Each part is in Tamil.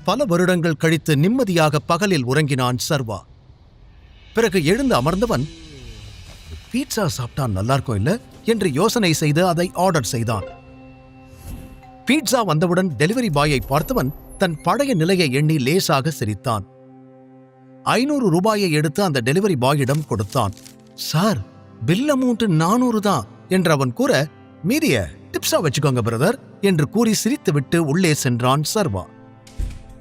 பல வருடங்கள் கழித்து நிம்மதியாக பகலில் உறங்கினான் சர்வா. பிறகு எழுந்து அமர்ந்தவன், பீட்சா சாப்பிட்டா நல்லா இருக்கும் இல்ல என்று யோசனை செய்து அதை ஆர்டர் செய்தான். பீட்சா வந்தவுடன் டெலிவரி பாயை பார்த்தவன் தன் பழைய நிலையை எண்ணி லேசாக சிரித்தான். 500 ரூபாயை எடுத்து அந்த டெலிவரி பாயிடம் கொடுத்தான். சார், பில் அமௌண்ட் 400 தான் என்று அவன் கூற, மீதிய டிப்ஸா வச்சுக்கோங்க பிரதர் என்று கூறி சிரித்துவிட்டு உள்ளே சென்றான் சர்வா.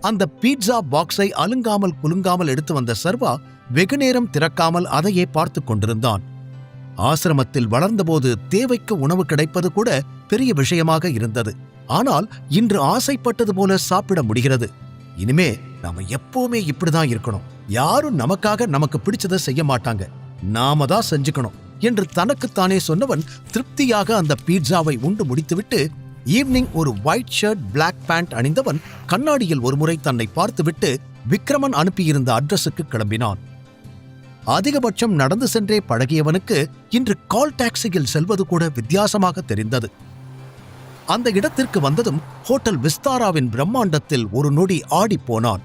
அந்த பீட்சா பாக்ஸை அலுங்காமல் குலுங்காமல் எடுத்து வந்த சர்வா வெகுநேரம் திறக்காமல் அதையே பார்த்து கொண்டிருந்தான். ஆசிரமத்தில் வளர்ந்தபோது தேவைக்கு உணவு கிடைப்பது கூட பெரிய விஷயமாக இருந்தது. ஆனால் இன்று ஆசைப்பட்டது போல சாப்பிட முடிகிறது. இனிமே நாம எப்பவுமே இப்படிதான் இருக்கணும். யாரும் நமக்காக நமக்கு பிடிச்சதை செய்ய மாட்டாங்க, நாம தான் செஞ்சுக்கணும் என்று தனக்குத்தானே சொன்னவன் திருப்தியாக அந்த பீட்சாவை உண்டு முடித்துவிட்டு ஈவினிங் ஒரு ஒயிட் ஷர்ட், பிளாக் பேண்ட் அணிந்தவன் கண்ணாடியில் ஒருமுறை தன்னை பார்த்துவிட்டு விக்ரமன் அனுப்பியிருந்த அட்ரஸுக்கு கிளம்பினான். அதிகபட்சம் நடந்து சென்றே பழகியவனுக்கு இன்று கால் டாக்ஸியில் செல்வது கூட வித்தியாசமாக தெரிந்தது. அந்த இடத்திற்கு வந்ததும் ஹோட்டல் விஸ்தாராவின் பிரம்மாண்டத்தில் ஒரு நொடி ஆடி போனான்.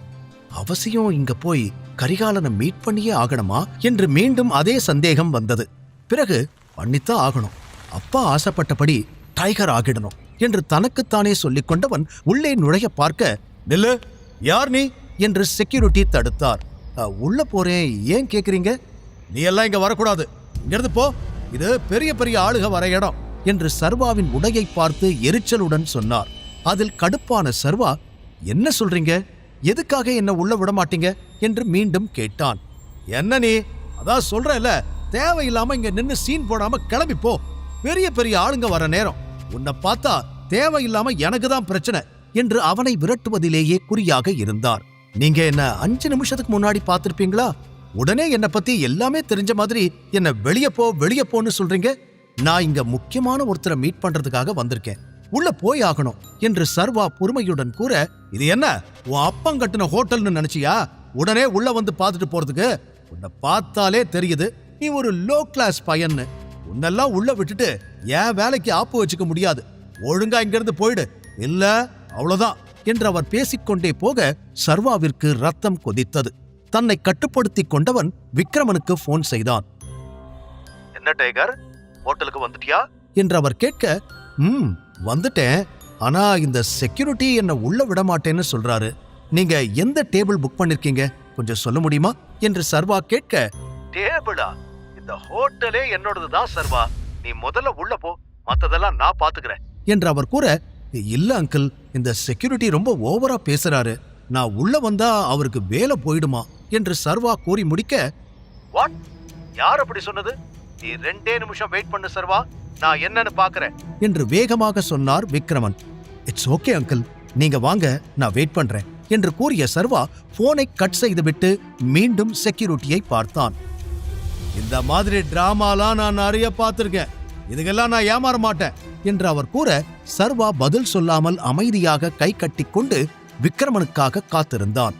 அவசியம் இங்க போய் கரிகாலனை மீட் பண்ணியே ஆகணுமா என்று மீண்டும் அதே சந்தேகம் வந்தது. பிறகு பண்ணித்தான் ஆகணும், அப்பா ஆசைப்பட்டபடி டைகர் ஆகிடணும் என்று தனக்குத்தானே சொல்லிக் கொண்டவன் உள்ளே நுழைய பார்க்க, நில்லு, யார் நீ என்று செக்யூரிட்டி தடுத்தார். உள்ள போறேன், ஏன் கேக்குறீங்க? நீ எல்லாம் இங்க வரக்கூடாது, இங்கிருந்து போ, இது பெரிய பெரிய ஆளுக வர இடம் என்று சர்வாவின் உடையை பார்த்து எரிச்சலுடன் சொன்னார். அதில் கடுப்பான சர்வா, என்ன சொல்றீங்க, எதுக்காக என்ன உள்ள விட மாட்டீங்க என்று மீண்டும் கேட்டான். என்ன நீ, அதான் சொல்றல, தேவையில்லாம இங்க நின்னு சீன் போடாம கிளம்பி போ, பெரிய பெரிய ஆளுங்க வர நேரம், உன்னை பார்த்தா தேவையில்லாம எனக்கு தான் பிரச்சனை என்று அவனை விரட்டுவதிலேயே குறியாக இருந்தார். நீங்க என்ன 5 நிமிஷத்துக்கு முன்னாடி பார்த்திருப்பீங்களா? உடனே என்னை பத்தி எல்லாமே தெரிஞ்ச மாதிரி என்ன வெளியே போன்னு சொல்றீங்க. நான் இங்க முக்கியமான ஒருத்தரை மீட் பண்றதுக்காக வந்திருக்கேன், உள்ள போய் ஆகணும் என்று சர்வா பொறுமையுடன் கூற, இது என்ன உன் அப்பம் கட்டின ஹோட்டல்னு நினைச்சியா உடனே உள்ள வந்து பார்த்துட்டு போறதுக்கு? உன்னை பார்த்தாலே தெரியுது நீ ஒரு லோ கிளாஸ் பையன்னு. உன்னெல்லாம் உள்ள விட்டுட்டு என் வேலைக்கு ஆப்பு வச்சுக்க முடியாது, ஒழுங்கா இங்கிருந்து போயிடு, இல்ல அவ்வளவுதான் என்று அவர் பேசிக்கொண்டே போக சர்வாவிற்கு ரத்தம் கொதித்தது. தன்னை கட்டுப்படுத்தி கொண்டவன் விக்ரமனுக்கு போன் செய்தான். என்ன டைகர், ஹோட்டலுக்கு வந்துட்டியா என்று அவர் கேட்க, வந்துட்டேன், ஆனா இந்த செக்யூரிட்டி என்ன உள்ள விட மாட்டேன்னு சொல்றாரு. நீங்க எந்த டேபிள் புக் பண்ணிருக்கீங்க, கொஞ்சம் சொல்ல முடியுமா என்று சர்வா கேட்க, டேபிளா, இந்த ஹோட்டலே என்னோடதுதான் சர்வா, நீ முதல்ல உள்ள போ, மத்ததெல்லாம் நான் பாத்துக்கிறேன் என்று அவர் கூற, இல்ல அங்கிள், இந்த செக்யூரிட்டி ரொம்ப ஓவரா பேசுறாரு, நான் உள்ள வந்தா அவருக்கு வேலை போயிடுமா என்று சர்வா கூறி முடிக்க, வாட், யார் அப்படி சொன்னது? நீ 2 நிமிஷம் வெயிட் பண்ணு சர்வா, நான் என்னன்னு பாக்குறேன் என்று வேகமாக சொன்னார் விக்ரமன். இட்ஸ் ஓகே அங்கிள், நீங்க வாங்க, நான் வெயிட் பண்றேன் என்று கூறிய சர்வா போனை கட் செய்துவிட்டு மீண்டும் செக்யூரிட்டியை பார்த்தான். இந்த மாதிரி டிராமாலாம் நான் நிறைய பார்த்திருக்கேன், இதுக்கெல்லாம் நான் ஏமாற மாட்டேன் என்று அவர் கூற, சர்வா பதில் சொல்லாமல் அமைதியாக கை கட்டிக்கொண்டு விக்ரமனுக்காக காத்திருந்தான்.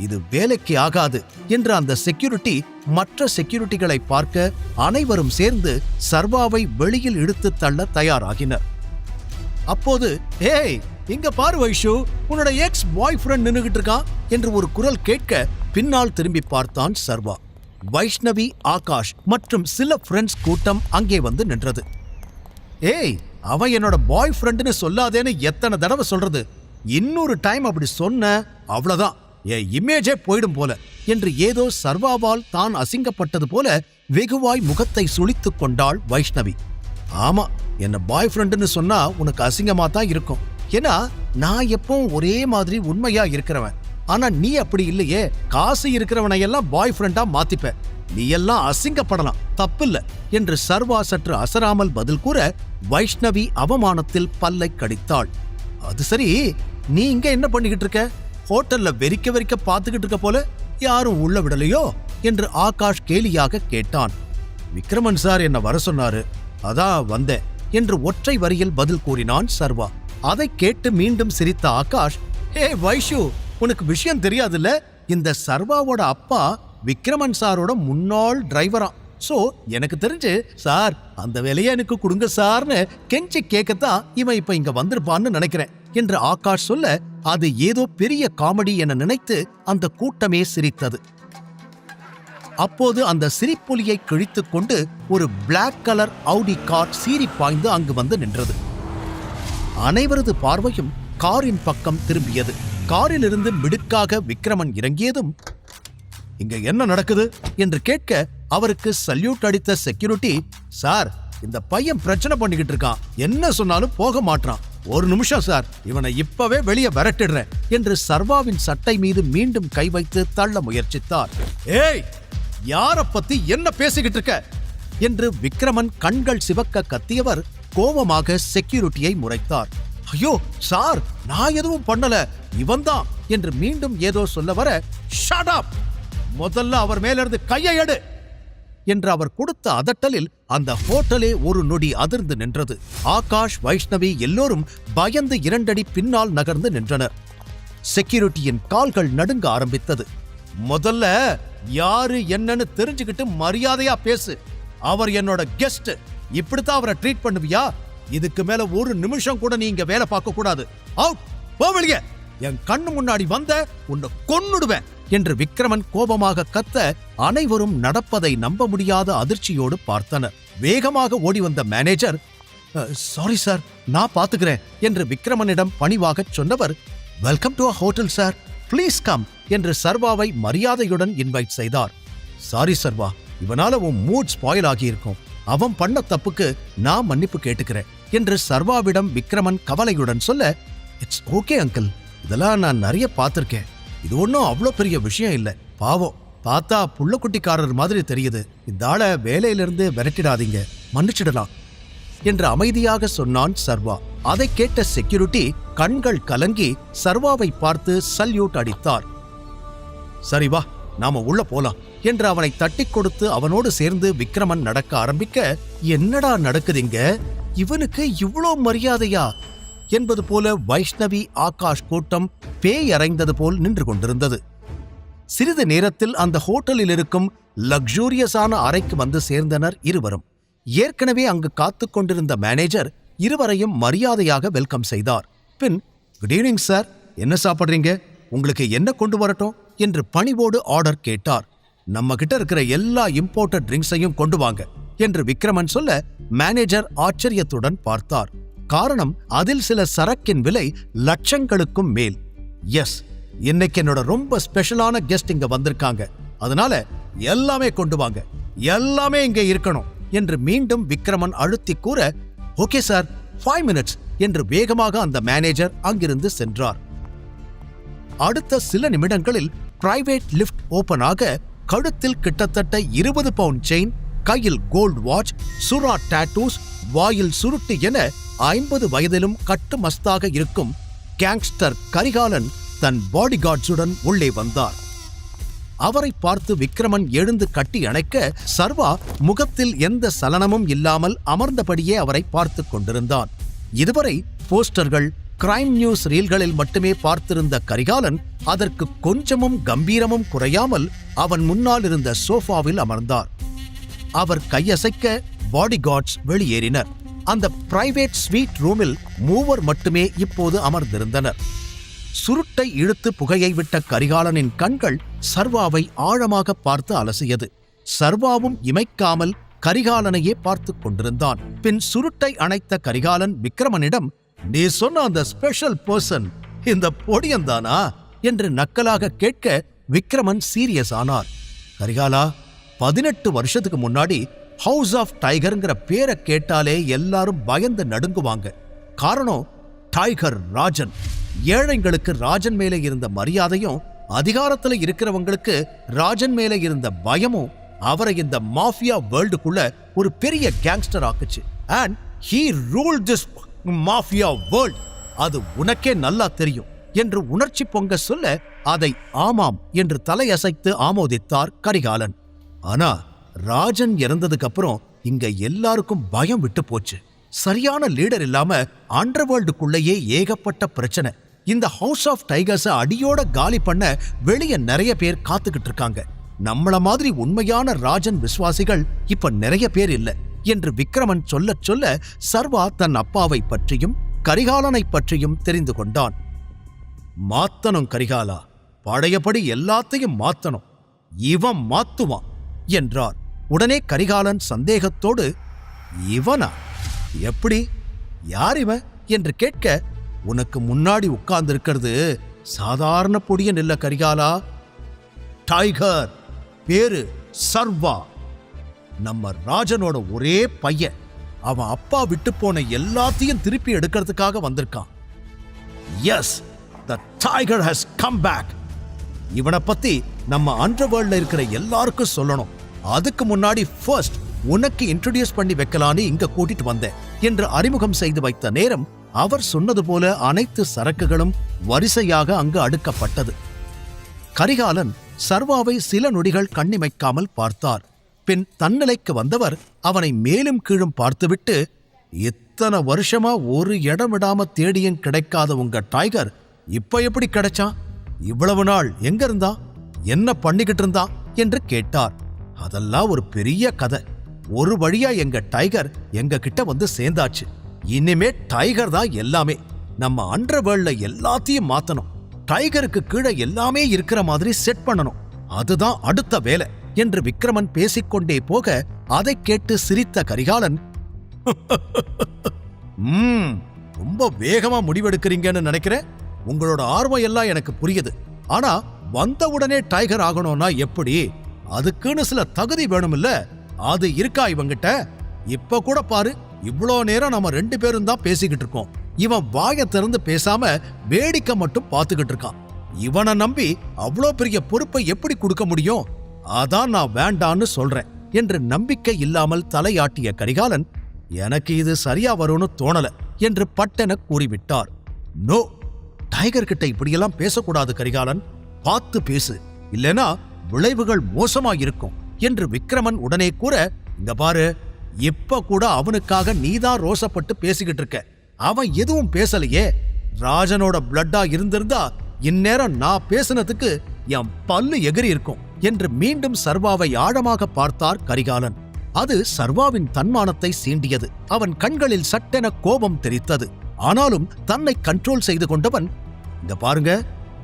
இது வேலைக்கு ஆகாது என்று அந்த செக்யூரிட்டி மற்ற செக்யூரிட்டிகளை பார்க்க அனைவரும் சேர்ந்து சர்வாவை வெளியில் இழுத்து தள்ள தயாராகினர். அப்போது, ஏய் இங்க பாரு வைஷு, உன்னோட எக்ஸ் பாய் ஃப்ரெண்ட் நின்னுகிட்டு இருக்கான் என்று ஒரு குரல் கேட்க பின்னால் திரும்பி பார்த்தான் சர்வா. வைஷ்ணவி, ஆகாஷ் மற்றும் சில ஃப்ரெண்ட்ஸ் கூட்டம் அங்கே வந்து நின்றது. ஏய், அவன் என்னோட பாய் ஃப்ரெண்டுன்னு சொல்லாதேன்னு எத்தனை தடவை சொல்றது, இன்னொரு டைம் அப்படி சொன்ன அவ்வளவுதான், என் இமேஜே போயிடும் போல என்று ஏதோ சர்வாவால் தான் அசிங்கப்பட்டது போல வெகுவாய் முகத்தை சுளித்துக் கொண்டாள் வைஷ்ணவி. ஆமா, என்ன பாய் ஃப்ரெண்டுன்னு சொன்னா உனக்கு அசிங்கமா தான் இருக்கும், ஏன்னா நான் எப்பவும் ஒரே மாதிரி உண்மையா இருக்கிறவன், ஆனா நீ அப்படி இல்லையே, காசு இருக்கிறவனை எல்லாம் பாய் ஃப்ரெண்டா மாத்திப்ப, நீ எல்லாம் அசிங்கப்படலாம், தப்பில்ல என்று சர்வா சற்று அசராமல் பதில் கூற வைஷ்ணவி அவமானத்தில் பல்லை கடித்தாள். அது சரி, நீ இங்க என்ன பண்ணிக்கிட்டு இருக்க? ஹோட்டல்ல வெறிக்க பார்த்துக்கிட்டு இருக்க போல, யாரும் உள்ள விடலையோ என்று ஆகாஷ் கேலியாக கேட்டான். விக்ரமன் சார் என்ன வர சொன்னாரு, அதான் வந்தேன் என்று ஒற்றை வரியில் பதில் கூறினான் சர்வா. அதை கேட்டு மீண்டும் சிரித்த ஆகாஷ், ஹே வைஷு, உனக்கு விஷயம் தெரியாதுல்ல, இந்த சர்வாவோட அப்பா விக்ரமன் சாரோட முன்னாள் டிரைவரா, சோ எனக்கு தெரிஞ்சு சார் அந்த வேலையை எனக்கு கொடுங்க சார்னு கெஞ்சி கேட்கத்தான் இவன் இப்ப இங்க வந்திருப்பான்னு நினைக்கிறேன் என்று ஆகாஷ் சொல்ல அது ஏதோ பெரிய காமெடி என நினைத்து அந்த கூட்டமே சிரித்தது. அப்போது அந்த சிரிப்பொலியை கிழித்துக் கொண்டு ஒரு பிளாக் கலர் ஆடி கார் சீறி பாய்ந்து அங்கு வந்து நின்றது. அனைவரது பார்வையும் காரின் பக்கம் திரும்பியது. காரிலிருந்து மிடுக்காக விக்ரமன் இறங்கியதும், இங்க என்ன நடக்குது என்று கேட்க அவருக்கு சல்யூட் அடித்த செக்யூரிட்டி, சார், இந்த பையன் பிரச்சனை பண்ணிக்கிட்டு இருக்கான், என்ன சொன்னாலும் போக மாட்டான், ஒரு நிமிஷம் சார், இவனை இப்பவே வெளியே விரட்டிடுறேன் என்று சர்வாவின் சட்டை மீது மீண்டும் கை வைத்து தள்ள முயற்சித்தார். ஏய், யார பத்தி என்ன பேசிக்கிட்டு இருக்க என்று விக்ரமன் கண்கள் சிவக்க கத்தியவர் கோபமாக செக்யூரிட்டியை முறைத்தார். ஐயோ சார், நான் எதுவும் பண்ணல, இவன்தான் என்று மீண்டும் ஏதோ சொல்ல வர, ஷட் அப், முதல்ல அவர் மேலிருந்து கையை எடு என்று அவர் கொடுத்த அதட்டலில் அந்த ஹோட்டலே ஒரு நொடி அதிர்ந்து நின்றது. ஆகாஷ், வைஷ்ணவி எல்லோரும் பயந்து 2 அடி பின்னால் நகர்ந்து நின்றனர். செக்யூரிட்டியின் கால்கள் நடுங்க ஆரம்பித்தது. முதல்ல யாரு என்னன்னு தெரிஞ்சுக்கிட்டு மரியாதையா பேசு, அவர் என்னோட கெஸ்ட், இப்படித்தான் அவரை ட்ரீட் பண்ணுவியா? இதுக்கு மேல ஒரு நிமிஷம் கூட நீங்க வேலை பார்க்க கூடாது, அவுட், போ வெளியே, என் கண்ணு முன்னாடி வந்த உன்னை கொன்னுடுவேன் என்று விக்ரமன் கோபமாக கத்த அனைவரும் நடப்பதை நம்ப முடியாத அதிர்ச்சியோடு பார்த்தனர். வேகமாக ஓடி வந்த மேனேஜர், சாரி சார், நான் பாத்துக்கிறேன் என்று விக்ரமனிடம் பணிவாக சொன்னவர், welcome to a hotel sir, please come என்று சர்வாவை மரியாதையுடன் இன்வைட் செய்தார். சாரி சர்வா, இவனால உன் மூட் ஸ்பாயில் ஆகியிருக்கும், அவன் பண்ண தப்புக்கு நான் மன்னிப்பு கேட்டுக்கிறேன் என்று சர்வாவிடம் விக்ரமன் கவலையுடன் சொல்ல, இட்ஸ் ஓகே அங்கிள், இதெல்லாம் நான் நிறைய பார்த்திருக்கேன், இது ஒன்றும் அவ்வளோ பெரிய விஷயம் இல்லை, பாவம், பார்த்தா புள்ளக்குட்டிக்காரர் மாதிரி தெரியுது, இந்த ஆளை வேலையிலிருந்து விரட்டிடாதீங்க, மன்னிச்சிடலாம் என்று அமைதியாக சொன்னான் சர்வா. அதை கேட்ட செக்யூரிட்டி கண்கள் கலங்கி சர்வாவை பார்த்து சல்யூட் அடித்தார். சரி வா, நாம உள்ள போலாம் என்று அவனை தட்டி கொடுத்து அவனோடு சேர்ந்து விக்ரமன் நடக்க ஆரம்பிக்க, என்னடா நடக்குதுங்க, இவனுக்கு இவ்வளோ மரியாதையா என்பது போல வைஷ்ணவி, ஆகாஷ் கூட்டம் பேய் அறைந்தது போல் நின்று கொண்டிருந்தது. சிறிது நேரத்தில் அந்த ஹோட்டலில் இருக்கும் லக்ஸூரியஸான அறைக்கு வந்து சேர்ந்தனர் இருவரும். ஏற்கனவே அங்கு காத்து கொண்டிருந்த மேனேஜர் இருவரையும் மரியாதையாக வெல்கம் செய்தார். பின், குட் ஈவினிங் சார், என்ன சாப்பிட்றீங்க, உங்களுக்கு என்ன கொண்டு வரட்டும் என்று பணிவோடு ஆர்டர் கேட்டார். நம்ம கிட்ட இருக்கிற எல்லா இம்போர்ட்டட் ட்ரிங்க்ஸையும் கொண்டு வாங்க என்று விக்ரமன் சொல்ல மேனேஜர் ஆச்சரியத்துடன் பார்த்தார். காரணம், அதில் சில சரக்கின் விலை லட்சங்களுக்கும் மேல். எஸ், இன்னைக்கு என்னோட ரொம்ப ஸ்பெஷலான கெஸ்ட் இங்க வந்திருக்காங்க, அதனால எல்லாமே கொண்டு வாங்க, எல்லாமே இங்க இருக்கணும் என்று மீண்டும் விக்ரமன் அழுத்தி கூற, ஓகே சார், 5 minutes என்று வேகமாக அந்த மேனேஜர் அங்கிருந்து சென்றார். அடுத்த சில நிமிடங்களில் பிரைவேட் லிஃப்ட் ஓபன் ஆக கழுத்தில் கிட்டத்தட்ட 20 பவுண்ட் செயின், கையில் கோல்ட் வாட்ச், சுறா டாட்டூஸ், வாயில் சுருட்டு என 50 வயதிலும் கட்டு மஸ்தாக இருக்கும் கேங்ஸ்டர் கரிகாலன் தன் பாடிகார்ட்ஸுடன் உள்ளே வந்தார். அவரை பார்த்து விக்ரமன் எழுந்து கட்டி அணைக்க சர்வா முகத்தில் எந்த சலனமும் இல்லாமல் அமர்ந்தபடியே அவரை பார்த்து கொண்டிருந்தான். இதுவரை போஸ்டர்கள், கிரைம் நியூஸ் ரீல்களில் மட்டுமே பார்த்திருந்த கரிகாலன் அதற்கு கொஞ்சமும் கம்பீரமும் குறையாமல் அவன் முன்னால் இருந்த சோஃபாவில் அமர்ந்தார். அவர் கையசைக்க பாடிகார்ட்ஸ் வெளியேறினர். அந்த பிரைவேட் ஸ்வீட் ரூமில் 3 மட்டுமே இப்போது அமர்ந்திருந்தனர். சுருட்டை இழுத்து புகையை விட்ட கரிகாலனின் கண்கள் சர்வாவை ஆழமாக பார்த்து அலசியது. சர்வாவும் இமைக்காமல் கரிகாலனையே பார்த்து கொண்டிருந்தான். பின் சுருட்டை அணைத்த கரிகாலன் விக்ரமனிடம், நீ சொன்ன அந்த ஸ்பெஷல் பர்சன் இந்த பொடியந்தானா என்று நக்கலாக கேட்க விக்ரமன் சீரியஸ் ஆனார். கரிகாலா, 18 வருஷத்துக்கு முன்னாடி ஹவுஸ் ஆஃப் டைகர்ங்கிற பேரை கேட்டாலே எல்லாரும் பயந்து நடுங்குவாங்க. காரணம், டைகர் ராஜன். ஏழைங்களுக்கு ராஜன் மேலே இருந்த மரியாதையும் அதிகாரத்துல இருக்கிறவங்களுக்கு ராஜன் மேலே இருந்த பயமும் அவரை இந்த மாஃபியா வேர்ல்டுக்குள்ள ஒரு பெரிய கேங்ஸ்டர் ஆக்குச்சு. And he ruled this mafia world. அது உனக்கே நல்லா தெரியும் என்று உணர்ச்சி பொங்க சொல்ல அதை ஆமாம் என்று தலையசைத்து ஆமோதித்தார் கரிகாலன். ஆனா ராஜன் இறந்ததுக்கு அப்புறம் இங்க எல்லாருக்கும் பயம் விட்டு போச்சு. சரியான லீடர் இல்லாம அண்டர்வேர்ல்டுக்குள்ளேயே ஏகப்பட்ட பிரச்சனை. இந்த ஹவுஸ் ஆஃப் டைகர்ஸை அடியோட காலி பண்ண வெளியே நிறைய பேர் காத்துக்கிட்டு இருக்காங்க. நம்மள மாதிரி உண்மையான ராஜன் விசுவாசிகள் இப்ப நிறைய பேர் இல்ல என்று விக்ரமன் சொல்ல சொல்ல சர்வா தன் அப்பாவை பற்றியும் கரிகாலனைப் பற்றியும் தெரிந்து கொண்டான். மாத்தணும் கரிகாலா, பழையபடி எல்லாத்தையும் மாத்தணும், இவன் மாத்துவான் என்றார். உடனே கரிகாலன் சந்தேகத்தோடு, இவனா? எப்படி? யார் இவன் என்று கேட்க, உனக்கு முன்னாடி உட்கார்ந்திருக்கிறது சாதாரண பொடியன் இல்ல கரிகாலா, டைகர். பேரு சர்வா. நம்ம ராஜனோட ஒரே பையன். அவன் அப்பா விட்டு போன எல்லாத்தையும் திருப்பி எடுக்கிறதுக்காக வந்திருக்கான். Yes, the tiger has come back. இவனை பத்தி நம்ம அண்டர்வேர்ல்ட்ல இருக்கிற எல்லாருக்கும் சொல்லணும். அதுக்கு முன்னாடி ஃபர்ஸ்ட் உனக்கு இன்ட்ரோடியூஸ் பண்ணி வைக்கலான்னு இங்க கூட்டிட்டு வந்தேன் என்று அறிமுகம் செய்து வைத்த நேரம் அவர் சொன்னது போல அனைத்து சரக்குகளும் வரிசையாக அங்கு அடுக்கப்பட்டது. கரிகாலன் சர்வாவை சில நொடிகள் கண்ணிமைக்காமல் பார்த்தார். பின் தன்னிலைக்கு வந்தவர் அவனை மேலும் கீழும் பார்த்துவிட்டு, இத்தனை வருஷமா ஒரு இடம் விடாம தேடியும் கிடைக்காத உங்க டைகர் இப்ப எப்படி கிடைச்சான்? இவ்வளவு நாள் எங்க இருந்தா, என்ன பண்ணிக்கிட்டு இருந்தா என்று கேட்டார். அதெல்லாம் ஒரு பெரிய கதை. ஒரு வழியா எங்க டைகர் எங்க கிட்ட வந்து சேர்ந்தாச்சு. இனிமே டைகர் தான் எல்லாமே. நம்ம அண்டர்வேர்ல்ட்ல எல்லாத்தையும் மாத்தணும். டைகருக்கு கீழே எல்லாமே இருக்கிற மாதிரி செட் பண்ணணும். அதுதான் அடுத்த வேலை என்று விக்ரமன் பேசிக்கொண்டே போக அதை கேட்டு சிரித்த கரிகாலன், ரொம்ப வேகமா முடிவெடுக்கிறீங்கன்னு நினைக்கிறேன். உங்களோட ஆர்வம் எல்லாம் எனக்கு புரியுது. ஆனா வந்தவுடனே டைகர் ஆகணும்னா எப்படி? அதுக்குன்னு சில தகுதி வேணும்ல. அது இருக்கா இவங்கிட்ட? இப்ப கூட பாரு, இவ்வளோ நேரம் நம்ம 2 பேரும் தான் பேசிக்கிட்டு இருக்கோம். இவன் வாயை திறந்து பேசாம வேடிக்கை மட்டும் பார்த்துக்கிட்டு இருக்கான். இவனை நம்பி அவ்வளோ பெரிய பொறுப்பை எப்படி கொடுக்க முடியும்? அதான் நான் வேண்டான்னு சொல்றேன் என்று நம்பிக்கை இல்லாமல் தலையாட்டிய கரிகாலன், எனக்கு இது சரியா வரும்னு தோணல என்று பட்டென கூறிவிட்டார். நோ, டைகர் கிட்ட இப்படியெல்லாம் பேசக்கூடாது கரிகாலன். பார்த்து பேசு, இல்லனா விளைவுகள் மோசமாயிருக்கும் என்று விக்ரமன் உடனே கூற, இங்க பாரு, இப்ப கூட அவனுக்காக நீதான் ரோசப்பட்டு பேசிக்கிட்டு இருக்க. அவன் எதுவும் பேசலையே. ராஜனோட பிளட்டா இருந்திருந்தா இந்நேரம் நான் பேசினதுக்கு என் பல்லு எகிரி இருக்கும் என்று மீண்டும் சர்வாவை ஆழமாக பார்த்தார் கரிகாலன். அது சர்வாவின் தன்மானத்தை சீண்டியது. அவன் கண்களில் சட்டென கோபம் தெரித்தது. ஆனாலும் தன்னை கண்ட்ரோல் செய்து கொண்டவன், இங்க பாருங்க,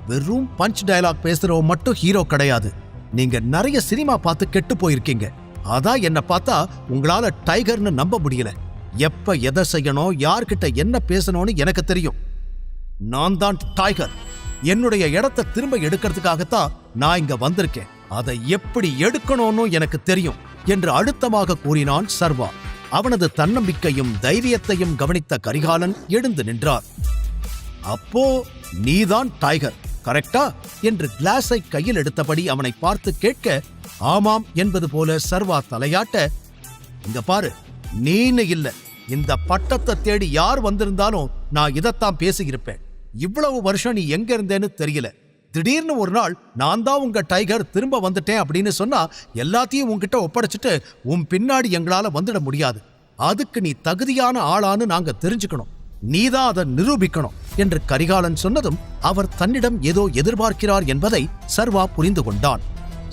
வெறும் பஞ்ச் டயலாக் பேசுறவன் மட்டும் ஹீரோ கிடையாது. நீங்க நிறைய சினிமா பார்த்து கெட்டு போயிருக்கீங்க. அதான் என்ன பார்த்தா உங்களால டைகர்னு நம்ப முடியல. எப்ப எதை செய்யணும், யார்கிட்ட என்ன பேசணும்னு எனக்கு தெரியும். நான் தான் டைகர். என்னுடைய இடத்தை திரும்ப எடுக்கிறதுக்காகத்தான் நான் இங்க வந்திருக்கேன். அதை எப்படி எடுக்கணும்னு எனக்கு தெரியும் என்று அழுத்தமாக கூறினான் சர்வா. அவனது தன்னம்பிக்கையும் தைரியத்தையும் கவனித்த கரிகாலன் எழுந்து நின்றார். அப்போ நீதான் டைகர், கரெக்டா என்று கிளாஸை கையில் எடுத்தபடி அவனை பார்த்து கேட்க, ஆமாம் என்பது போல சர்வா தலையாட்ட, இங்க பாரு, நீன்னு இல்ல, இந்த பட்டத்தை தேடி யார் வந்திருந்தாலும் நான் இதைத்தான் பேசியிருப்பேன். இவ்வளவு வருஷம் நீ எங்க இருந்தேன்னு தெரியல. திடீர்னு ஒரு நாள் நான் தான் உங்க டைகர், திரும்ப வந்துட்டேன் அப்படின்னு சொன்னா எல்லாத்தையும் உன்கிட்ட ஒப்படைச்சிட்டு உன் பின்னாடி எங்களால வந்துட முடியாது. அதுக்கு நீ தகுதியான ஆளான்னு நாங்க தெரிஞ்சுக்கணும். நீதான் அதை நிரூபிக்கணும் என்று கரிகாலன் சொன்னதும் அவர் தன்னிடம் ஏதோ எதிர்பார்க்கிறார் என்பதை சர்வா புரிந்து கொண்டான்.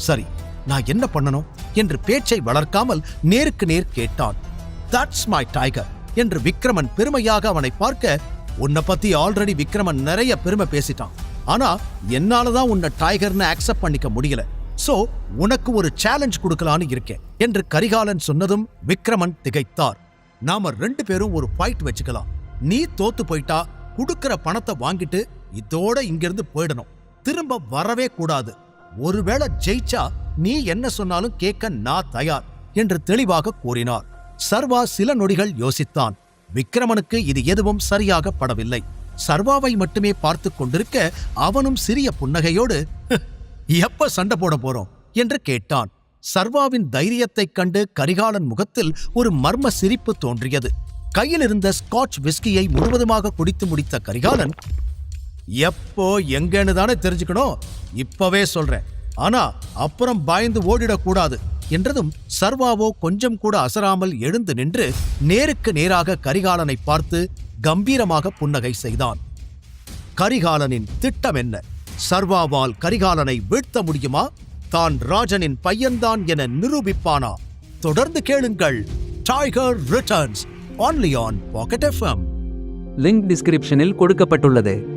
சரி, நான் என்ன பண்ணணும் என்று பேச்சை வளர்க்காமல் நேருக்கு நேர் கேட்டான். தட்ஸ் மை டைகர் என்று விக்ரமன் பெருமையாக அவனை பார்க்க, உன்னை பத்தி ஆல்ரெடி விக்ரமன் நிறைய பெருமை பேசிட்டான். ஆனா என்னாலதான் உன்னை டைகர்னு அக்செப்ட் பண்ணிக்க முடியல. சோ உனக்கு ஒரு சேலஞ்ச் கொடுக்கலான்னு இருக்கேன் என்று கரிகாலன் சொன்னதும் விக்ரமன் திகைத்தார். நாம 2 பேரும் ஒரு ஃபைட் வச்சுக்கலாம். நீ தோத்து போயிட்டா குடுக்கிற பணத்தை வாங்கிட்டு இதோட இங்கிருந்து போயிடணும். திரும்ப வரவே கூடாது. ஒருவேளை ஜெயிச்சா நீ என்ன சொன்னாலும் கேட்க நான் தயார் என்று தெளிவாக கூறினார். சர்வா சில நொடிகள் யோசித்தான். விக்ரமனுக்கு இது எதுவும் சரியாக படவில்லை. சர்வாவை மட்டுமே பார்த்து கொண்டிருக்க அவனும் சிறிய புன்னகையோடு, எப்ப சண்டை போட போறோம் என்று கேட்டான். சர்வாவின் தைரியத்தைக் கண்டு கரிகாலன் முகத்தில் ஒரு மர்ம சிரிப்பு தோன்றியது. கையில் இருந்த ஸ்காட்ச் விஸ்கியை முழுவதுமாக குடித்து முடித்த கரிகாலன், எப்போ எங்கன்னு தானே தெரிஞ்சுக்கணும், இப்பவே சொல்றேன். ஆனா அப்புறம் பயந்து ஓடிடக்கூடாது என்றதும் சர்வாவோ கொஞ்சம் கூட அசராமல் எழுந்து நின்று நேருக்கு நேராக கரிகாலனை பார்த்து கம்பீரமாக புன்னகை செய்தான். கரிகாலனின் திட்டம் என்ன? சர்வாவால் கரிகாலனை வீழ்த்த முடியுமா? தான் ராஜனின் பையன்தான் என நிரூபிப்பானா? தொடர்ந்து கேளுங்கள். Tiger returns only on Pocket FM. Link டிஸ்கிரிப்ஷனில் கொடுக்கப்பட்டுள்ளது.